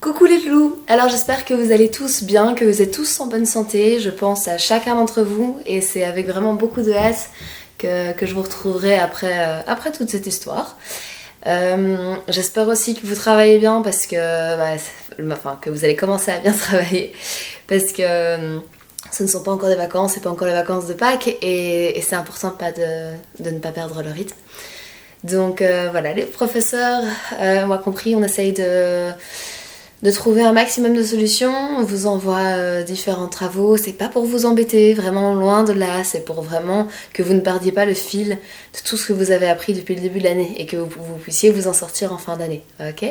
Coucou les loups. Alors j'espère que vous allez tous bien, que vous êtes tous en bonne santé. Je pense à chacun d'entre vous et c'est avec vraiment beaucoup de hâte que je vous retrouverai après toute cette histoire. J'espère aussi que vous travaillez bien parce que, que vous allez commencer à bien travailler parce que ce ne sont pas encore des vacances, c'est pas encore les vacances de Pâques et c'est important de ne pas perdre le rythme. Donc voilà, les professeurs, moi compris, on essaye de trouver un maximum de solutions. On vous envoie différents travaux. C'est pas pour vous embêter, vraiment loin de là. C'est pour vraiment que vous ne perdiez pas le fil de tout ce que vous avez appris depuis le début de l'année et que vous puissiez vous en sortir en fin d'année. Ok.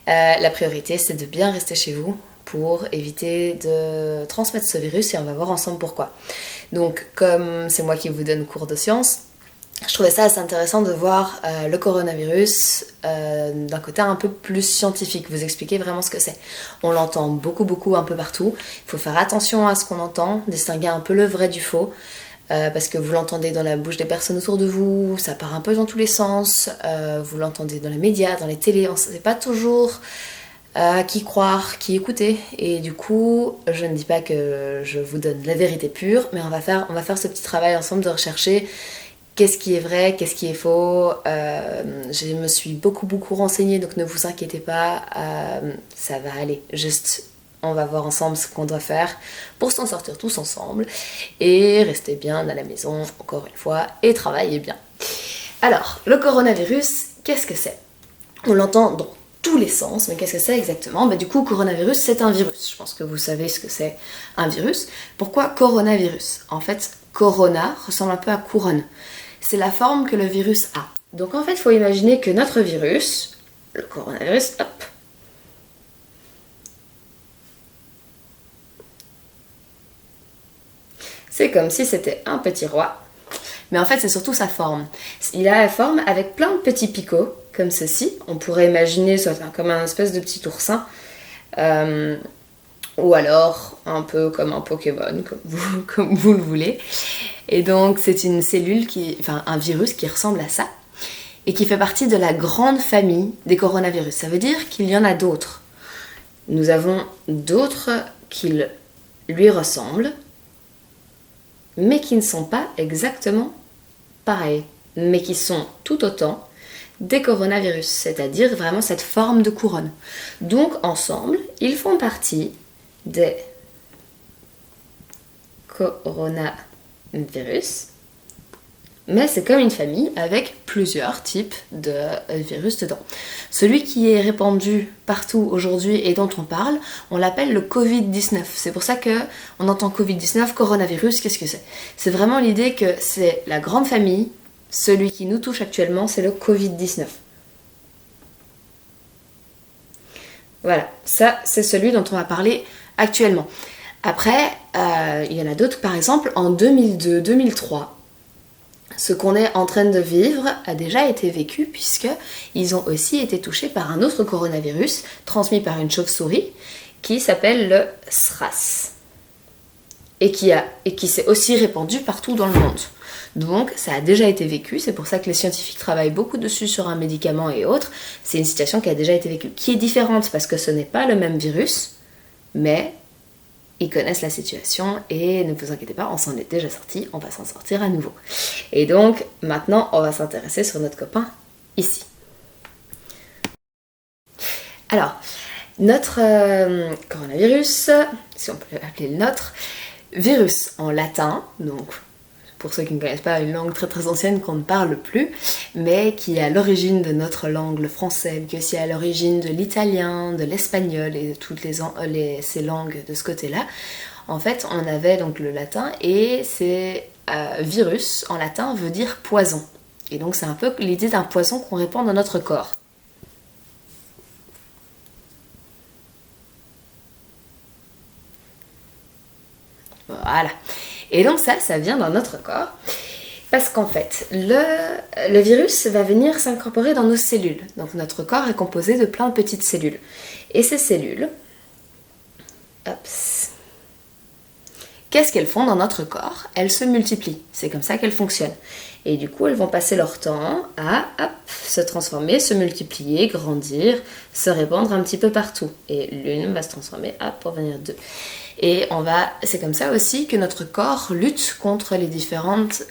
La priorité, c'est de bien rester chez vous pour éviter de transmettre ce virus et on va voir ensemble pourquoi. Donc, comme c'est moi qui vous donne cours de sciences, je trouvais ça assez intéressant de voir le coronavirus d'un côté un peu plus scientifique, vous expliquer vraiment ce que c'est. On l'entend beaucoup un peu partout, il faut faire attention à ce qu'on entend, distinguer un peu le vrai du faux, parce que vous l'entendez dans la bouche des personnes autour de vous, ça part un peu dans tous les sens, vous l'entendez dans les médias, dans les télés, on ne sait pas toujours qui croire, qui écouter, et du coup je ne dis pas que je vous donne la vérité pure, mais on va faire ce petit travail ensemble de rechercher qu'est-ce qui est vrai, qu'est-ce qui est faux. Je me suis beaucoup renseignée, donc ne vous inquiétez pas, ça va aller. Juste, on va voir ensemble ce qu'on doit faire pour s'en sortir tous ensemble et rester bien à la maison, encore une fois, et travailler bien. Alors, le coronavirus, qu'est-ce que c'est? On l'entend dans tous les sens, mais qu'est-ce que c'est exactement? Du coup, coronavirus, c'est un virus. Je pense que vous savez ce que c'est un virus. Pourquoi coronavirus? En fait, corona ressemble un peu à couronne. C'est la forme que le virus a. Donc en fait, il faut imaginer que notre virus, le coronavirus, hop, c'est comme si c'était un petit roi. Mais en fait, c'est surtout sa forme. Il a la forme avec plein de petits picots, comme ceci. On pourrait imaginer comme un espèce de petit oursin. Ou alors un peu comme un Pokémon, comme vous le voulez. Et donc c'est une cellule un virus qui ressemble à ça et qui fait partie de la grande famille des coronavirus. Ça veut dire qu'il y en a d'autres. Nous avons d'autres qui lui ressemblent, mais qui ne sont pas exactement pareils, mais qui sont tout autant des coronavirus, c'est-à-dire vraiment cette forme de couronne. Donc ensemble, ils font partie des coronavirus, mais c'est comme une famille avec plusieurs types de virus dedans. Celui qui est répandu partout aujourd'hui et dont on parle, on l'appelle le Covid-19. C'est pour ça qu'on entend Covid-19, coronavirus, qu'est-ce que c'est? C'est vraiment l'idée que c'est la grande famille, celui qui nous touche actuellement, c'est le Covid-19. Voilà, ça c'est celui dont on va parler actuellement. Après, il y en a d'autres, par exemple, en 2002-2003, ce qu'on est en train de vivre a déjà été vécu puisqu'ils ont aussi été touchés par un autre coronavirus transmis par une chauve-souris qui s'appelle le SRAS et qui s'est aussi répandu partout dans le monde. Donc ça a déjà été vécu, c'est pour ça que les scientifiques travaillent beaucoup dessus sur un médicament et autres. C'est une situation qui a déjà été vécue, qui est différente parce que ce n'est pas le même virus, mais ils connaissent la situation et ne vous inquiétez pas, on s'en est déjà sorti, on va s'en sortir à nouveau. Et donc maintenant on va s'intéresser sur notre copain ici. Alors, notre coronavirus, si on peut l'appeler le nôtre, virus en latin, donc pour ceux qui ne connaissent pas une langue très ancienne qu'on ne parle plus, mais qui est à l'origine de notre langue, le français, qui est aussi à l'origine de l'italien, de l'espagnol et de toutes ces langues de ce côté-là. En fait, on avait donc le latin et c'est virus en latin veut dire poison. Et donc c'est un peu l'idée d'un poison qu'on répand dans notre corps. Voilà. Et donc ça vient dans notre corps. Parce qu'en fait, le virus va venir s'incorporer dans nos cellules. Donc notre corps est composé de plein de petites cellules. Et ces cellules, qu'est-ce qu'elles font dans notre corps? Elles se multiplient. C'est comme ça qu'elles fonctionnent. Et du coup, elles vont passer leur temps à se transformer, se multiplier, grandir, se répandre un petit peu partout. Et l'une va se transformer pour venir deux. Et c'est comme ça aussi que notre corps lutte contre les différentes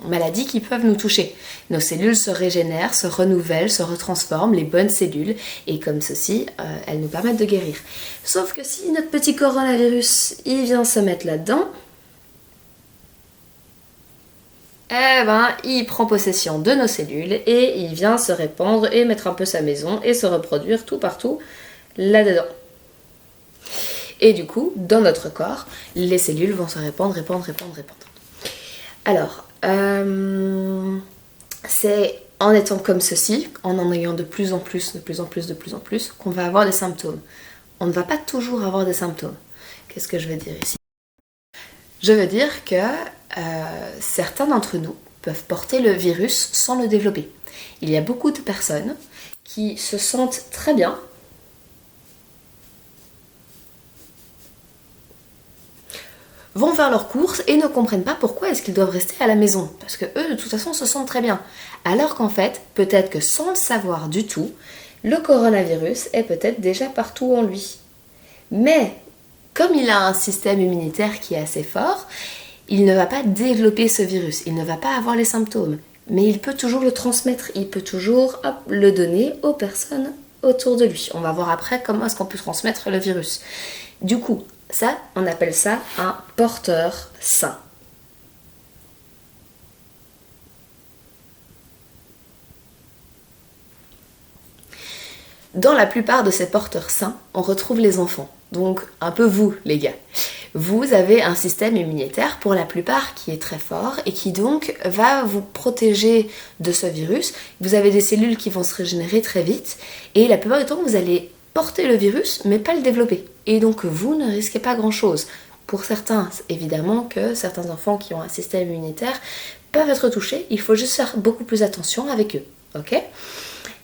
maladies qui peuvent nous toucher. Nos cellules se régénèrent, se renouvellent, se retransforment, les bonnes cellules, et comme ceci, elles nous permettent de guérir. Sauf que si notre petit coronavirus, il vient se mettre là-dedans, il prend possession de nos cellules et il vient se répandre et mettre un peu sa maison et se reproduire tout partout là-dedans. Et du coup, dans notre corps, les cellules vont se répandre. Alors, c'est en étant comme ceci, en ayant de plus en plus, qu'on va avoir des symptômes. On ne va pas toujours avoir des symptômes. Qu'est-ce que je veux dire ici ? Je veux dire que certains d'entre nous peuvent porter le virus sans le développer. Il y a beaucoup de personnes qui se sentent très bien, vont faire leurs courses et ne comprennent pas pourquoi est-ce qu'ils doivent rester à la maison. Parce que eux, de toute façon, se sentent très bien. Alors qu'en fait, peut-être que sans le savoir du tout, le coronavirus est peut-être déjà partout en lui. Mais, comme il a un système immunitaire qui est assez fort, il ne va pas développer ce virus, il ne va pas avoir les symptômes. Mais il peut toujours le transmettre, il peut toujours le donner aux personnes autour de lui. On va voir après comment est-ce qu'on peut transmettre le virus. Du coup, ça, on appelle ça un porteur sain. Dans la plupart de ces porteurs sains, on retrouve les enfants. Donc, un peu vous, les gars. Vous avez un système immunitaire, pour la plupart, qui est très fort et qui donc va vous protéger de ce virus. Vous avez des cellules qui vont se régénérer très vite et la plupart du temps, vous allez porter le virus, mais pas le développer. Et donc, vous ne risquez pas grand-chose. Pour certains, évidemment que certains enfants qui ont un système immunitaire peuvent être touchés. Il faut juste faire beaucoup plus attention avec eux. Ok ?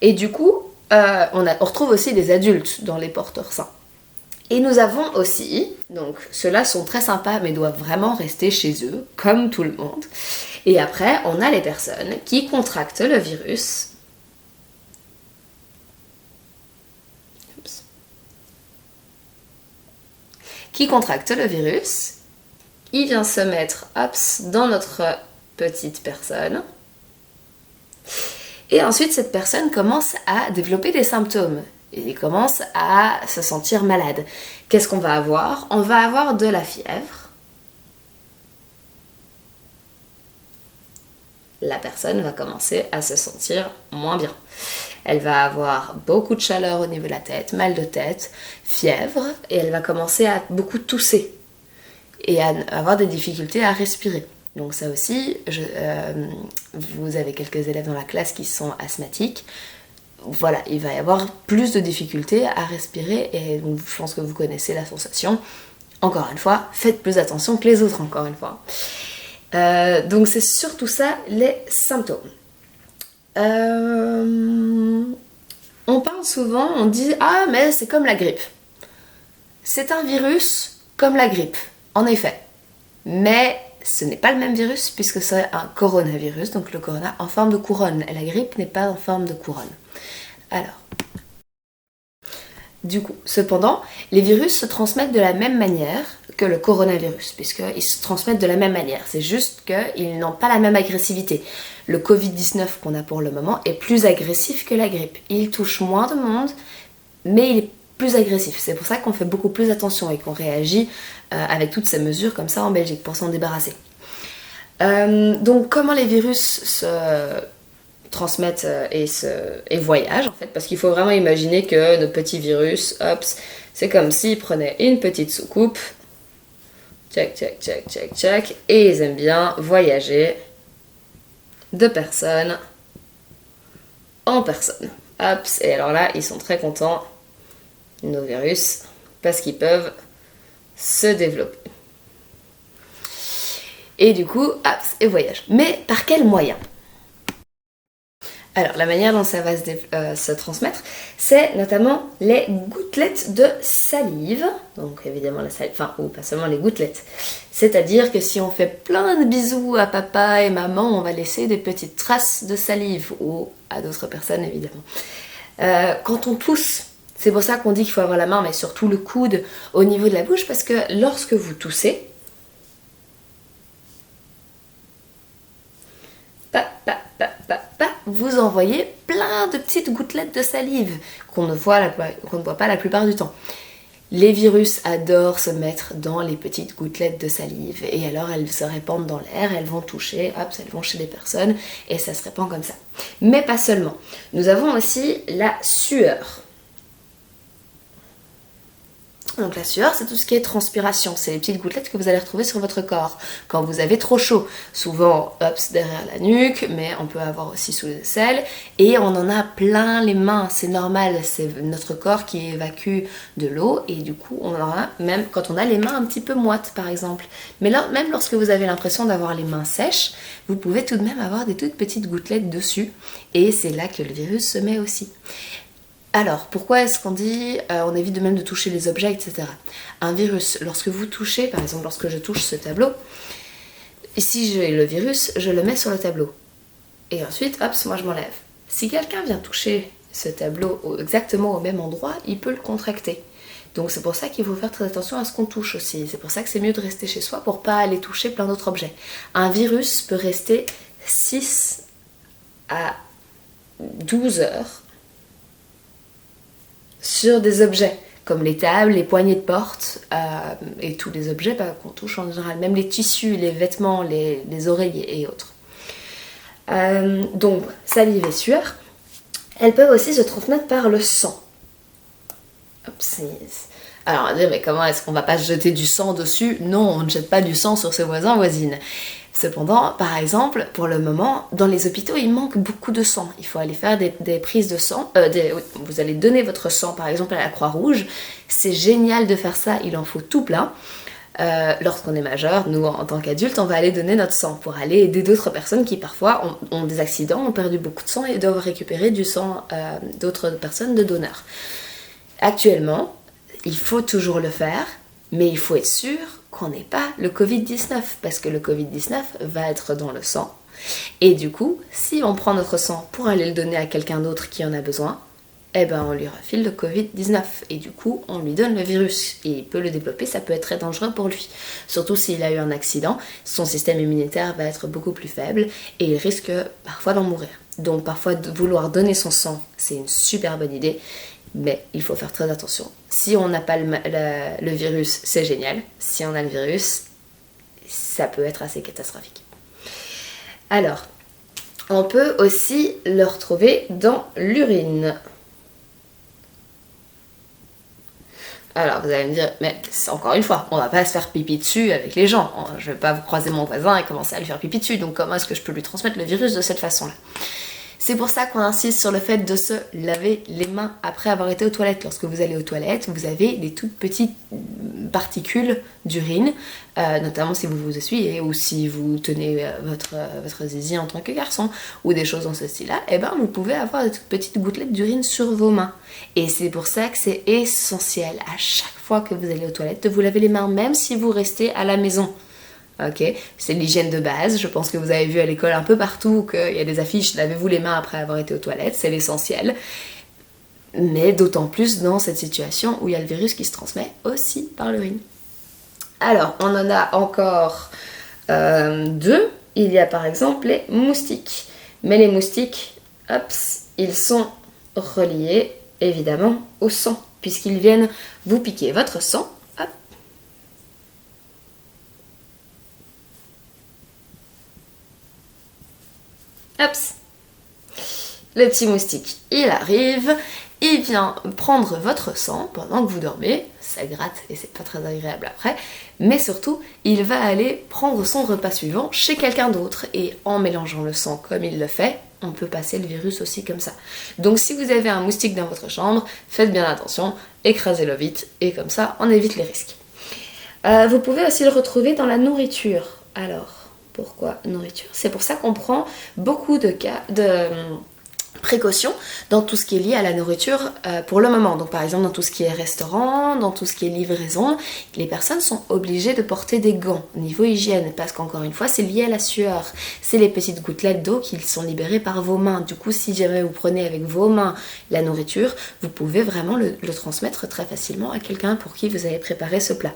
Et du coup, on retrouve aussi des adultes dans les porteurs sains. Et nous avons aussi, donc ceux-là sont très sympas mais doivent vraiment rester chez eux, comme tout le monde. Et après, on a les personnes qui contractent le virus. Il vient se mettre dans notre petite personne. Et ensuite, cette personne commence à développer des symptômes. Et commence à se sentir malade. Qu'est-ce qu'on va avoir ? On va avoir de la fièvre. La personne va commencer à se sentir moins bien. Elle va avoir beaucoup de chaleur au niveau de la tête, mal de tête, fièvre, et elle va commencer à beaucoup tousser et à avoir des difficultés à respirer. Donc ça aussi, vous avez quelques élèves dans la classe qui sont asthmatiques. Voilà, il va y avoir plus de difficultés à respirer et donc je pense que vous connaissez la sensation. Encore une fois, faites plus attention que les autres, encore une fois. Donc c'est surtout ça, les symptômes. On parle souvent, on dit « Ah, mais c'est comme la grippe ». C'est un virus comme la grippe, en effet. Mais ce n'est pas le même virus puisque c'est un coronavirus, donc le corona en forme de couronne. Et la grippe n'est pas en forme de couronne. Alors, du coup, cependant, les virus se transmettent de la même manière que le coronavirus, puisqu'ils se transmettent de la même manière. C'est juste qu'ils n'ont pas la même agressivité. Le Covid-19 qu'on a pour le moment est plus agressif que la grippe. Il touche moins de monde, mais il est plus agressif. C'est pour ça qu'on fait beaucoup plus attention et qu'on réagit avec toutes ces mesures comme ça en Belgique pour s'en débarrasser. Donc, comment les virus se transmettent et voyagent en fait, parce qu'il faut vraiment imaginer que nos petits virus, c'est comme s'ils prenaient une petite soucoupe, et ils aiment bien voyager de personne en personne. Et alors là, ils sont très contents, nos virus, parce qu'ils peuvent se développer. Et du coup, et voyagent. Mais par quel moyen ? Alors, la manière dont ça va se transmettre, c'est notamment les gouttelettes de salive. Donc, évidemment, la salive, enfin, ou pas seulement les gouttelettes. C'est-à-dire que si on fait plein de bisous à papa et maman, on va laisser des petites traces de salive, ou à d'autres personnes, évidemment. Quand on tousse, c'est pour ça qu'on dit qu'il faut avoir la main, mais surtout le coude au niveau de la bouche, parce que lorsque vous toussez, vous envoyez plein de petites gouttelettes de salive qu'on ne voit pas la plupart du temps. Les virus adorent se mettre dans les petites gouttelettes de salive et alors elles se répandent dans l'air, elles vont toucher, hop, elles vont chez des personnes et ça se répand comme ça. Mais pas seulement. Nous avons aussi la sueur. Donc la sueur, c'est tout ce qui est transpiration, c'est les petites gouttelettes que vous allez retrouver sur votre corps quand vous avez trop chaud. Souvent, hop, derrière la nuque, mais on peut avoir aussi sous les aisselles. Et on en a plein les mains, c'est normal, c'est notre corps qui évacue de l'eau. Et du coup, on en a même quand on a les mains un petit peu moites, par exemple. Mais là, même lorsque vous avez l'impression d'avoir les mains sèches, vous pouvez tout de même avoir des toutes petites gouttelettes dessus. Et c'est là que le virus se met aussi. Alors, pourquoi est-ce qu'on dit on évite de même de toucher les objets, etc. Un virus, lorsque vous touchez, par exemple lorsque je touche ce tableau, si j'ai le virus, je le mets sur le tableau. Et ensuite, hop, moi je m'enlève. Si quelqu'un vient toucher ce tableau exactement au même endroit, il peut le contracter. Donc c'est pour ça qu'il faut faire très attention à ce qu'on touche aussi. C'est pour ça que c'est mieux de rester chez soi pour pas aller toucher plein d'autres objets. Un virus peut rester 6 à 12 heures sur des objets comme les tables, les poignées de porte et tous les objets qu'on touche en général, même les tissus, les vêtements, les oreillers et autres. Donc salive et sueur, elles peuvent aussi se transmettre par le sang. Alors on va dire mais comment est-ce qu'on va pas se jeter du sang dessus? Non, on ne jette pas du sang sur ses voisins voisines. Cependant, par exemple, pour le moment, dans les hôpitaux, il manque beaucoup de sang. Il faut aller faire des prises de sang. Vous allez donner votre sang, par exemple, à la Croix-Rouge. C'est génial de faire ça, il en faut tout plein. Lorsqu'on est majeur, nous, en tant qu'adultes, on va aller donner notre sang pour aller aider d'autres personnes qui, parfois, ont des accidents, ont perdu beaucoup de sang et doivent récupérer du sang d'autres personnes, de donneurs. Actuellement, il faut toujours le faire, mais il faut être sûr qu'on n'ait pas le Covid-19, parce que le Covid-19 va être dans le sang. Et du coup, si on prend notre sang pour aller le donner à quelqu'un d'autre qui en a besoin, eh ben on lui refile le Covid-19. Et du coup, on lui donne le virus. Et il peut le développer, ça peut être très dangereux pour lui. Surtout s'il a eu un accident, son système immunitaire va être beaucoup plus faible et il risque parfois d'en mourir. Donc parfois, vouloir donner son sang, c'est une super bonne idée. Mais il faut faire très attention. Si on n'a pas le virus, c'est génial. Si on a le virus, ça peut être assez catastrophique. Alors, on peut aussi le retrouver dans l'urine. Alors, vous allez me dire, mais encore une fois, on va pas se faire pipi dessus avec les gens. Je vais pas vous croiser mon voisin et commencer à lui faire pipi dessus. Donc comment est-ce que je peux lui transmettre le virus de cette façon-là ? C'est pour ça qu'on insiste sur le fait de se laver les mains après avoir été aux toilettes. Lorsque vous allez aux toilettes, vous avez des toutes petites particules d'urine, notamment si vous vous essuyez ou si vous tenez votre zizi en tant que garçon ou des choses dans ce style-là, et ben vous pouvez avoir des toutes petites gouttelettes d'urine sur vos mains. Et c'est pour ça que c'est essentiel à chaque fois que vous allez aux toilettes de vous laver les mains, même si vous restez à la maison. Ok, c'est l'hygiène de base. Je pense que vous avez vu à l'école un peu partout qu'il y a des affiches lavez-vous les mains après avoir été aux toilettes, c'est l'essentiel. Mais d'autant plus dans cette situation où il y a le virus qui se transmet aussi par l'urine. Alors, on en a encore deux. Il y a par exemple les moustiques. Mais les moustiques, hop, ils sont reliés évidemment au sang, puisqu'ils viennent vous piquer votre sang. Hops. Le petit moustique, il arrive, il vient prendre votre sang pendant que vous dormez, ça gratte et c'est pas très agréable après, mais surtout, il va aller prendre son repas suivant chez quelqu'un d'autre et en mélangeant le sang comme il le fait, on peut passer le virus aussi comme ça. Donc si vous avez un moustique dans votre chambre, faites bien attention, écrasez-le vite et comme ça, on évite les risques. Vous pouvez aussi le retrouver dans la nourriture. Alors, pourquoi nourriture? C'est pour ça qu'on prend beaucoup de précautions dans tout ce qui est lié à la nourriture pour le moment. Donc par exemple dans tout ce qui est restaurant, dans tout ce qui est livraison, les personnes sont obligées de porter des gants au niveau hygiène parce qu'encore une fois c'est lié à la sueur. C'est les petites gouttelettes d'eau qui sont libérées par vos mains. Du coup si jamais vous prenez avec vos mains la nourriture, vous pouvez vraiment le transmettre très facilement à quelqu'un pour qui vous avez préparé ce plat.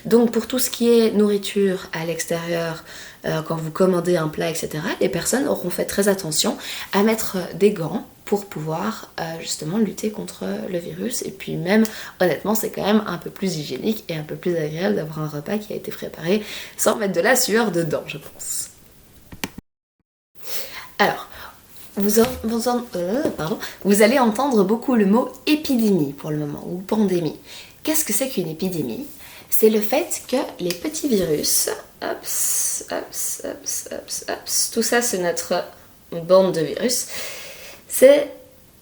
Donc pour tout ce qui est nourriture à l'extérieur, quand vous commandez un plat, etc., les personnes auront fait très attention à mettre des gants pour pouvoir justement lutter contre le virus. Et puis même, honnêtement, c'est quand même un peu plus hygiénique et un peu plus agréable d'avoir un repas qui a été préparé sans mettre de la sueur dedans, je pense. Alors, vous allez entendre beaucoup le mot épidémie pour le moment, ou pandémie. Qu'est-ce que c'est qu'une épidémie ? C'est le fait que les petits virus, tout ça c'est notre bande de virus, c'est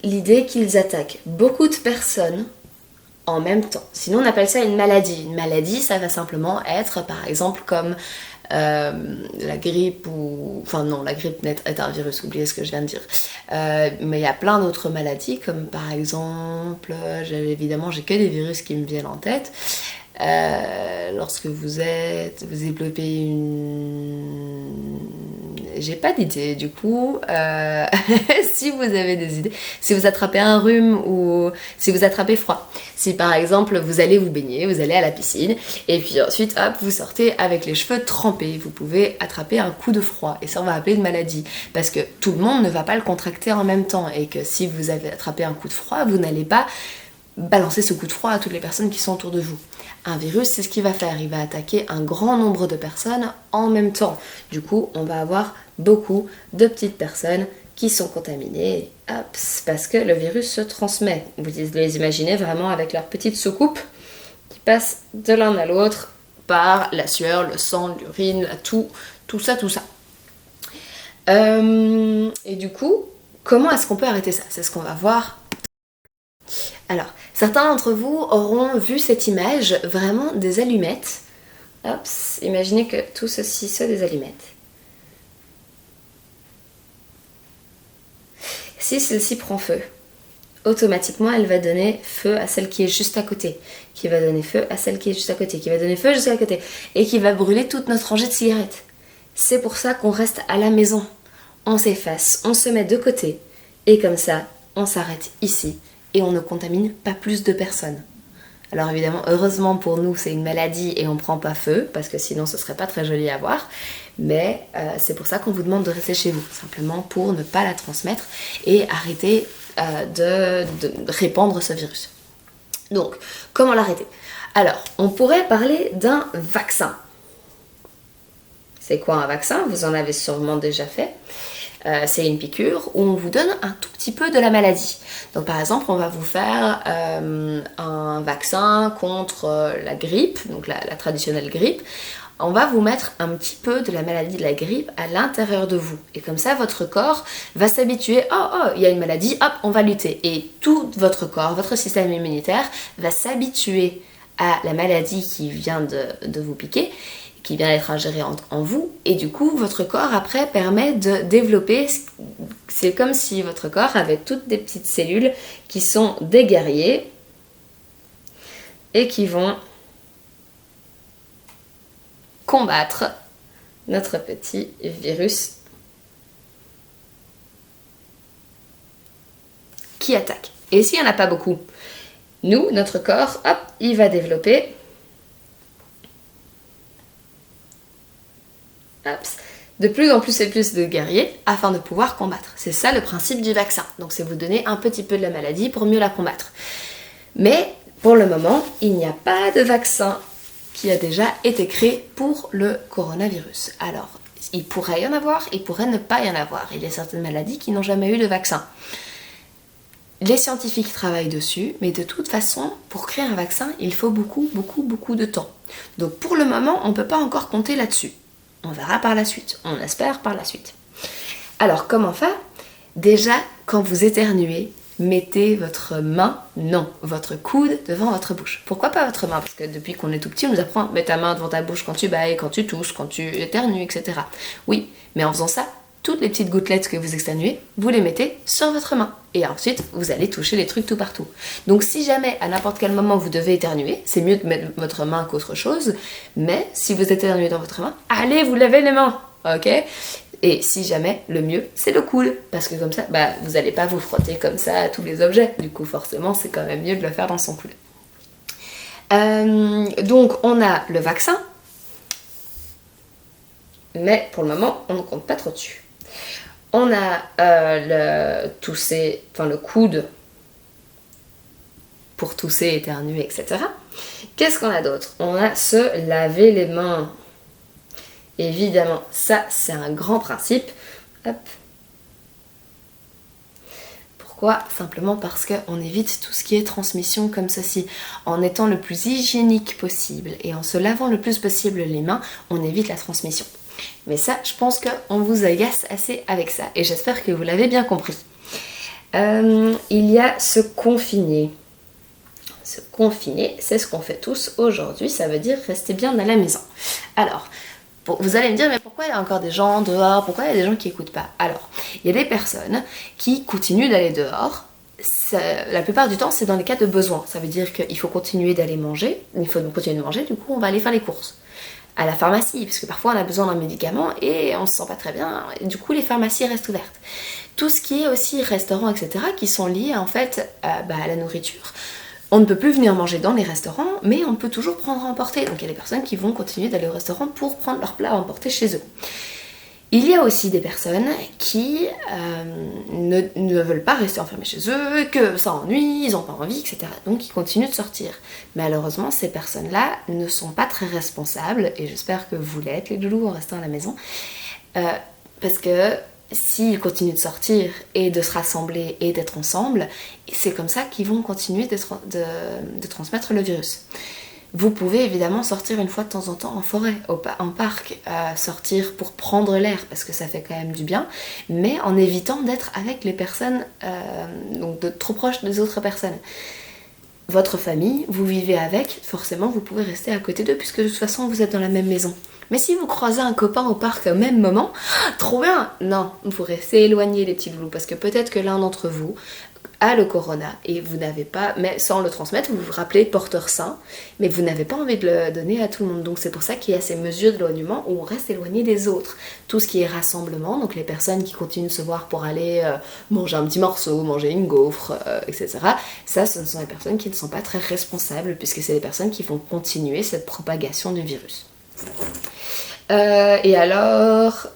l'idée qu'ils attaquent beaucoup de personnes en même temps. Sinon on appelle ça une maladie. Une maladie, ça va simplement être par exemple comme la grippe ou... Enfin non, la grippe est un virus, oubliez ce que je viens de dire. Mais il y a plein d'autres maladies comme par exemple, évidemment j'ai que des virus qui me viennent en tête. Lorsque vous développez une... J'ai pas d'idée du coup. Si vous avez des idées, si vous attrapez un rhume ou si vous attrapez froid. Si par exemple vous allez vous baigner, vous allez à la piscine et puis ensuite hop vous sortez avec les cheveux trempés, vous pouvez attraper un coup de froid et ça on va appeler une maladie parce que tout le monde ne va pas le contracter en même temps et que si vous avez attrapé un coup de froid, vous n'allez pas balancer ce coup de froid à toutes les personnes qui sont autour de vous. Un virus, c'est ce qu'il va faire, il va attaquer un grand nombre de personnes en même temps. Du coup, on va avoir beaucoup de petites personnes qui sont contaminées, parce que le virus se transmet. Vous les imaginez vraiment avec leur petite soucoupe qui passe de l'un à l'autre par la sueur, le sang, l'urine, tout ça. Et du coup, comment est-ce qu'on peut arrêter ça ? C'est ce qu'on va voir. Alors, certains d'entre vous auront vu cette image vraiment des allumettes. Imaginez que tout ceci soit des allumettes. Si celle-ci prend feu, automatiquement elle va donner feu à celle qui est juste à côté, qui va donner feu à celle qui est juste à côté, qui va donner feu juste à côté, et qui va brûler toute notre rangée de cigarettes. C'est pour ça qu'on reste à la maison. On s'efface, on se met de côté, et comme ça, on s'arrête ici. Et on ne contamine pas plus de personnes. Alors évidemment, heureusement pour nous, c'est une maladie et on ne prend pas feu, parce que sinon ce serait pas très joli à voir. Mais c'est pour ça qu'on vous demande de rester chez vous, simplement pour ne pas la transmettre et arrêter de répandre ce virus. Donc, comment l'arrêter ? Alors, on pourrait parler d'un vaccin. C'est quoi un vaccin ? Vous en avez sûrement déjà fait. C'est une piqûre où on vous donne un tout petit peu de la maladie. Donc par exemple, on va vous faire un vaccin contre la grippe, donc la traditionnelle grippe. On va vous mettre un petit peu de la maladie de la grippe à l'intérieur de vous. Et comme ça, votre corps va s'habituer, il y a une maladie, hop, on va lutter. Et tout votre corps, votre système immunitaire va s'habituer à la maladie qui vient de vous piquer, qui vient d'être ingéré en vous, et du coup votre corps après permet de développer, c'est comme si votre corps avait toutes des petites cellules qui sont des guerriers et qui vont combattre notre petit virus qui attaque. Et s'il n'y en a pas beaucoup, nous, notre corps, hop, il va développer de plus en plus et plus de guerriers afin de pouvoir combattre. C'est ça le principe du vaccin. Donc c'est vous donner un petit peu de la maladie pour mieux la combattre. Mais pour le moment, il n'y a pas de vaccin qui a déjà été créé pour le coronavirus. Alors, il pourrait y en avoir, il pourrait ne pas y en avoir. Il y a certaines maladies qui n'ont jamais eu de vaccin. Les scientifiques travaillent dessus, mais de toute façon, pour créer un vaccin, il faut beaucoup de temps. Donc pour le moment, on ne peut pas encore compter là-dessus. On verra par la suite, on espère par la suite. Alors comment faire ? Déjà, quand vous éternuez, mettez votre main, non, votre coude devant votre bouche. Pourquoi pas votre main ? Parce que depuis qu'on est tout petit, on nous apprend, mets ta main devant ta bouche quand tu bailles, quand tu tousses, quand tu éternues, etc. Oui, mais en faisant ça toutes les petites gouttelettes que vous exténuez, vous les mettez sur votre main. Et ensuite, vous allez toucher les trucs tout partout. Donc si jamais, à n'importe quel moment, vous devez éternuer, c'est mieux de mettre votre main qu'autre chose. Mais si vous éternuez dans votre main, allez vous lavez les mains, ok? Et si jamais, le mieux, c'est le coude. Parce que comme ça, vous n'allez pas vous frotter comme ça à tous les objets. Du coup, forcément, c'est quand même mieux de le faire dans son coude. Donc, on a le vaccin. Mais pour le moment, on ne compte pas trop dessus. On a le coude pour tousser, éternuer, etc. Qu'est-ce qu'on a d'autre? On a se laver les mains. Évidemment, ça c'est un grand principe. Hop. Pourquoi? Simplement parce qu'on évite tout ce qui est transmission comme ceci. En étant le plus hygiénique possible et en se lavant le plus possible les mains, on évite la transmission. Mais ça, je pense qu'on vous agace assez avec ça. Et j'espère que vous l'avez bien compris. Il y a se confiner. Se confiner, c'est ce qu'on fait tous aujourd'hui. Ça veut dire rester bien à la maison. Alors, vous allez me dire, mais pourquoi il y a encore des gens dehors? Pourquoi il y a des gens qui n'écoutent pas? Alors, il y a des personnes qui continuent d'aller dehors. La plupart du temps, c'est dans les cas de besoin. Ça veut dire qu'il faut continuer d'aller manger. Il faut continuer de manger, du coup, on va aller faire les courses. À la pharmacie, parce que parfois on a besoin d'un médicament et on se sent pas très bien, et du coup les pharmacies restent ouvertes. Tout ce qui est aussi restaurants, etc., qui sont liés en fait à la nourriture. On ne peut plus venir manger dans les restaurants, mais on peut toujours prendre à emporter. Donc il y a des personnes qui vont continuer d'aller au restaurant pour prendre leur plat à emporter chez eux. Il y a aussi des personnes qui ne veulent pas rester enfermées chez eux, que ça ennuie, ils n'ont pas envie, etc. Donc ils continuent de sortir. Malheureusement, ces personnes-là ne sont pas très responsables, et j'espère que vous l'êtes, les loulous, en restant à la maison, parce que s'ils continuent de sortir et de se rassembler et d'être ensemble, c'est comme ça qu'ils vont continuer de transmettre le virus. Vous pouvez évidemment sortir une fois de temps en temps en forêt, en parc, sortir pour prendre l'air parce que ça fait quand même du bien, mais en évitant d'être avec les personnes, donc de trop proches des autres personnes. Votre famille, vous vivez avec, forcément vous pouvez rester à côté d'eux puisque de toute façon vous êtes dans la même maison. Mais si vous croisez un copain au parc au même moment, trop bien! Non, vous restez éloignés les petits loulous parce que peut-être que l'un d'entre vous a le corona et vous n'avez pas, mais sans le transmettre, vous vous rappelez porteur sain, mais vous n'avez pas envie de le donner à tout le monde. Donc c'est pour ça qu'il y a ces mesures d'éloignement où on reste éloigné des autres. Tout ce qui est rassemblement, donc les personnes qui continuent de se voir pour aller manger un petit morceau, manger une gaufre, etc. Ça, ce sont des personnes qui ne sont pas très responsables puisque c'est des personnes qui vont continuer cette propagation du virus. Et alors...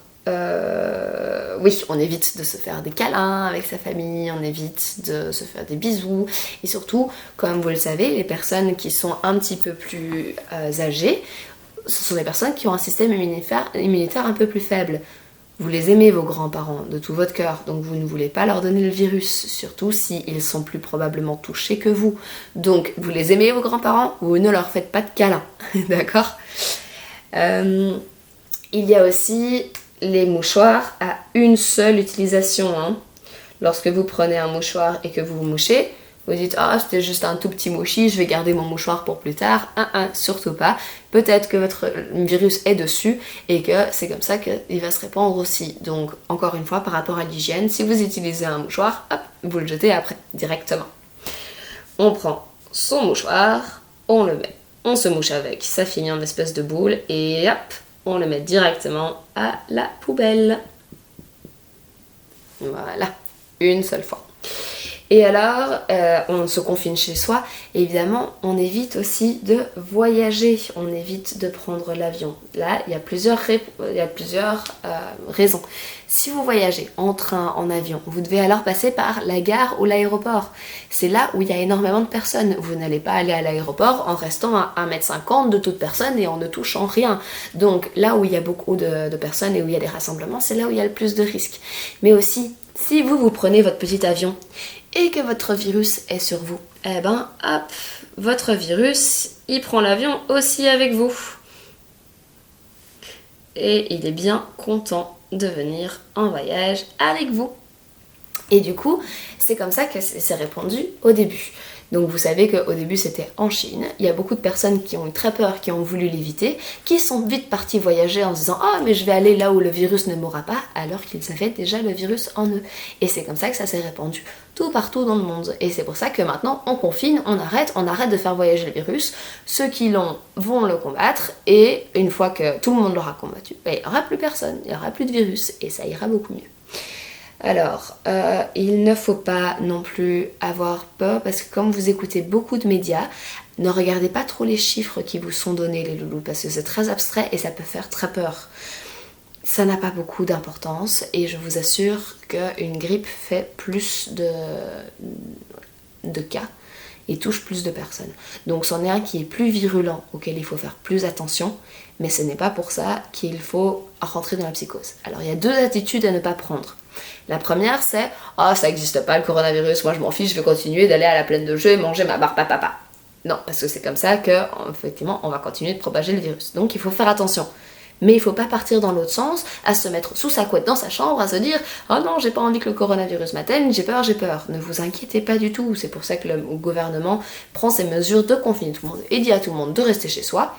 oui, on évite de se faire des câlins avec sa famille, on évite de se faire des bisous. Et surtout, comme vous le savez, les personnes qui sont un petit peu plus âgées, ce sont des personnes qui ont un système immunitaire un peu plus faible. Vous les aimez, vos grands-parents, de tout votre cœur, donc vous ne voulez pas leur donner le virus, surtout s'ils sont plus probablement touchés que vous. Donc, vous les aimez, vos grands-parents, vous ne leur faites pas de câlins, d'accord? Il y a aussi les mouchoirs à une seule utilisation. Lorsque vous prenez un mouchoir et que vous vous mouchez, vous dites « Ah, c'était juste un tout petit mouchi, je vais garder mon mouchoir pour plus tard. » Surtout pas. Peut-être que votre virus est dessus et que c'est comme ça qu'il va se répandre aussi. Donc, encore une fois, par rapport à l'hygiène, si vous utilisez un mouchoir, hop, vous le jetez après, directement. On prend son mouchoir, on le met, on se mouche avec, ça finit en espèce de boule et hop, on le met directement à la poubelle. Voilà, une seule fois. Et alors, on se confine chez soi. Et évidemment, on évite aussi de voyager. On évite de prendre l'avion. Là, il y a plusieurs raisons. Si vous voyagez en train, en avion, vous devez alors passer par la gare ou l'aéroport. C'est là où il y a énormément de personnes. Vous n'allez pas aller à l'aéroport en restant à 1,50 m de toute personne et en ne touchant rien. Donc là où il y a beaucoup de personnes et où il y a des rassemblements, c'est là où il y a le plus de risques. Mais aussi, si vous prenez votre petit avion et que votre virus est sur vous, eh ben hop, votre virus, il prend l'avion aussi avec vous. Et il est bien content de venir en voyage avec vous. Et du coup, c'est comme ça que c'est répandu au début. Donc vous savez qu'au début c'était en Chine, il y a beaucoup de personnes qui ont eu très peur, qui ont voulu l'éviter, qui sont vite partis voyager en se disant « Ah mais je vais aller là où le virus ne mourra pas », alors qu'ils avaient déjà le virus en eux. Et c'est comme ça que ça s'est répandu tout partout dans le monde. Et c'est pour ça que maintenant on confine, on arrête de faire voyager le virus, ceux qui l'ont vont le combattre, et une fois que tout le monde l'aura combattu, il n'y aura plus personne, il n'y aura plus de virus, et ça ira beaucoup mieux. Alors, il ne faut pas non plus avoir peur parce que comme vous écoutez beaucoup de médias, ne regardez pas trop les chiffres qui vous sont donnés les loulous parce que c'est très abstrait et ça peut faire très peur. Ça n'a pas beaucoup d'importance et je vous assure qu'une grippe fait plus de cas et touche plus de personnes. Donc c'en est un qui est plus virulent, auquel il faut faire plus attention, mais ce n'est pas pour ça qu'il faut rentrer dans la psychose. Alors il y a deux attitudes à ne pas prendre. La première c'est « Ah, ça n'existe pas le coronavirus, moi je m'en fiche, je vais continuer d'aller à la plaine de jeu et manger ma barre papa. » Non, parce que c'est comme ça qu'effectivement on va continuer de propager le virus. Donc il faut faire attention. Mais il ne faut pas partir dans l'autre sens, à se mettre sous sa couette dans sa chambre, à se dire « Oh non, j'ai pas envie que le coronavirus m'atteigne, j'ai peur. » Ne vous inquiétez pas du tout, c'est pour ça que le gouvernement prend ces mesures de confiner tout le monde et dit à tout le monde de rester chez soi.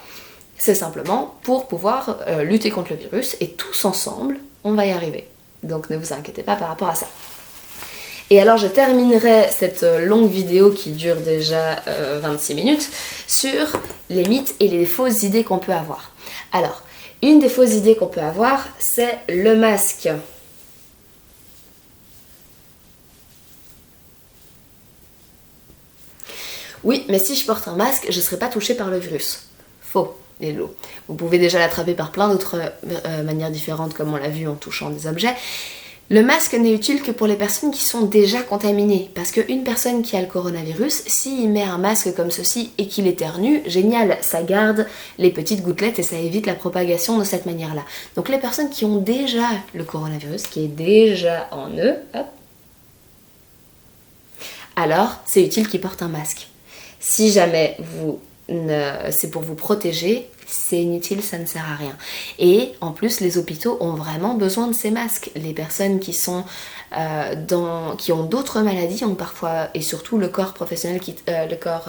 C'est simplement pour pouvoir lutter contre le virus et tous ensemble, on va y arriver. Donc ne vous inquiétez pas par rapport à ça. Et alors je terminerai cette longue vidéo qui dure déjà 26 minutes sur les mythes et les fausses idées qu'on peut avoir. Alors, une des fausses idées qu'on peut avoir, c'est le masque. Oui, mais si je porte un masque, je ne serai pas touchée par le virus. Faux, les lots. Vous pouvez déjà l'attraper par plein d'autres manières différentes, comme on l'a vu en touchant des objets. Le masque n'est utile que pour les personnes qui sont déjà contaminées, parce qu'une personne qui a le coronavirus, s'il met un masque comme ceci et qu'il éternue, génial, ça garde les petites gouttelettes et ça évite la propagation de cette manière-là. Donc les personnes qui ont déjà le coronavirus, qui est déjà en eux, hop, alors c'est utile qu'ils portent un masque. Si jamais c'est pour vous protéger, c'est inutile, ça ne sert à rien. Et en plus, les hôpitaux ont vraiment besoin de ces masques. Les personnes qui ont d'autres maladies ont parfois, et surtout le corps professionnel, le corps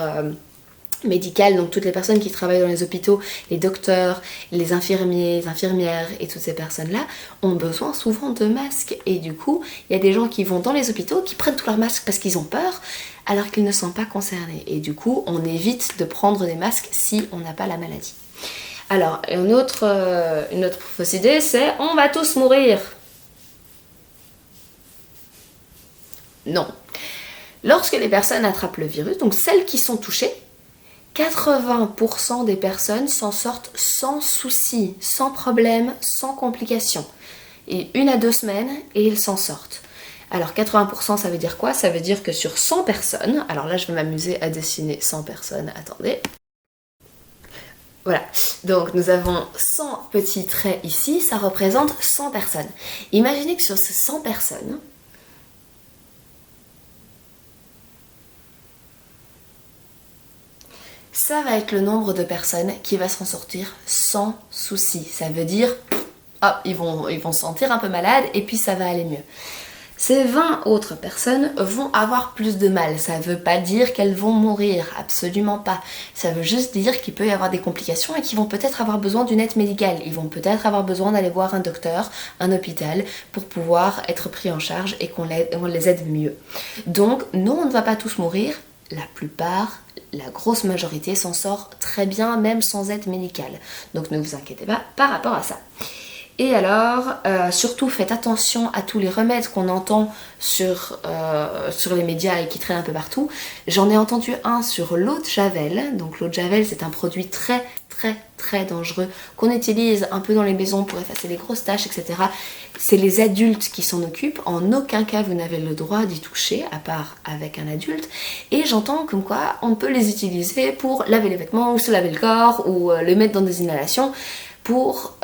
médical, donc toutes les personnes qui travaillent dans les hôpitaux, les docteurs, les infirmiers, les infirmières et toutes ces personnes-là ont besoin souvent de masques. Et du coup, il y a des gens qui vont dans les hôpitaux, qui prennent tous leurs masques parce qu'ils ont peur, alors qu'ils ne sont pas concernés. Et du coup, on évite de prendre des masques si on n'a pas la maladie. Alors, une autre fausse idée, c'est « on va tous mourir ». Non. Lorsque les personnes attrapent le virus, donc celles qui sont touchées, 80% des personnes s'en sortent sans souci, sans problème, sans complications. Et 1 à 2 semaines, et ils s'en sortent. Alors 80% ça veut dire quoi? Ça veut dire que sur 100 personnes, alors là je vais m'amuser à dessiner 100 personnes, attendez. Voilà, donc nous avons 100 petits traits ici, ça représente 100 personnes. Imaginez que sur ces 100 personnes, ça va être le nombre de personnes qui va s'en sortir sans souci. Ça veut dire, ils vont se sentir un peu malades et puis ça va aller mieux. Ces 20 autres personnes vont avoir plus de mal. Ça ne veut pas dire qu'elles vont mourir, absolument pas. Ça veut juste dire qu'il peut y avoir des complications et qu'ils vont peut-être avoir besoin d'une aide médicale. Ils vont peut-être avoir besoin d'aller voir un docteur, un hôpital, pour pouvoir être pris en charge et qu'on les aide mieux. Donc, non, on ne va pas tous mourir. La plupart, la grosse majorité s'en sort très bien, même sans aide médicale. Donc ne vous inquiétez pas par rapport à ça. Et alors, surtout faites attention à tous les remèdes qu'on entend sur les médias et qui traînent un peu partout. J'en ai entendu un sur l'eau de Javel. Donc l'eau de Javel, c'est un produit très très très dangereux qu'on utilise un peu dans les maisons pour effacer les grosses taches, etc. C'est les adultes qui s'en occupent. En aucun cas vous n'avez le droit d'y toucher, à part avec un adulte. Et j'entends comme quoi on peut les utiliser pour laver les vêtements ou se laver le corps ou le mettre dans des inhalations pour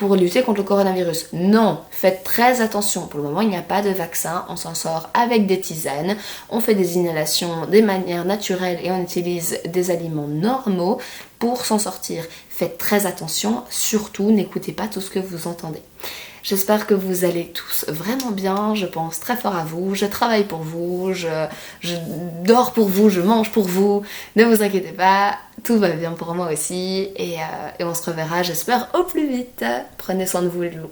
lutter contre le coronavirus. Non, faites très attention. Pour le moment, il n'y a pas de vaccin. On s'en sort avec des tisanes. On fait des inhalations de manière naturelle et on utilise des aliments normaux pour s'en sortir. Faites très attention. Surtout, n'écoutez pas tout ce que vous entendez. J'espère que vous allez tous vraiment bien, je pense très fort à vous, je travaille pour vous, je dors pour vous, je mange pour vous. Ne vous inquiétez pas, tout va bien pour moi aussi et on se reverra j'espère au plus vite. Prenez soin de vous les loups.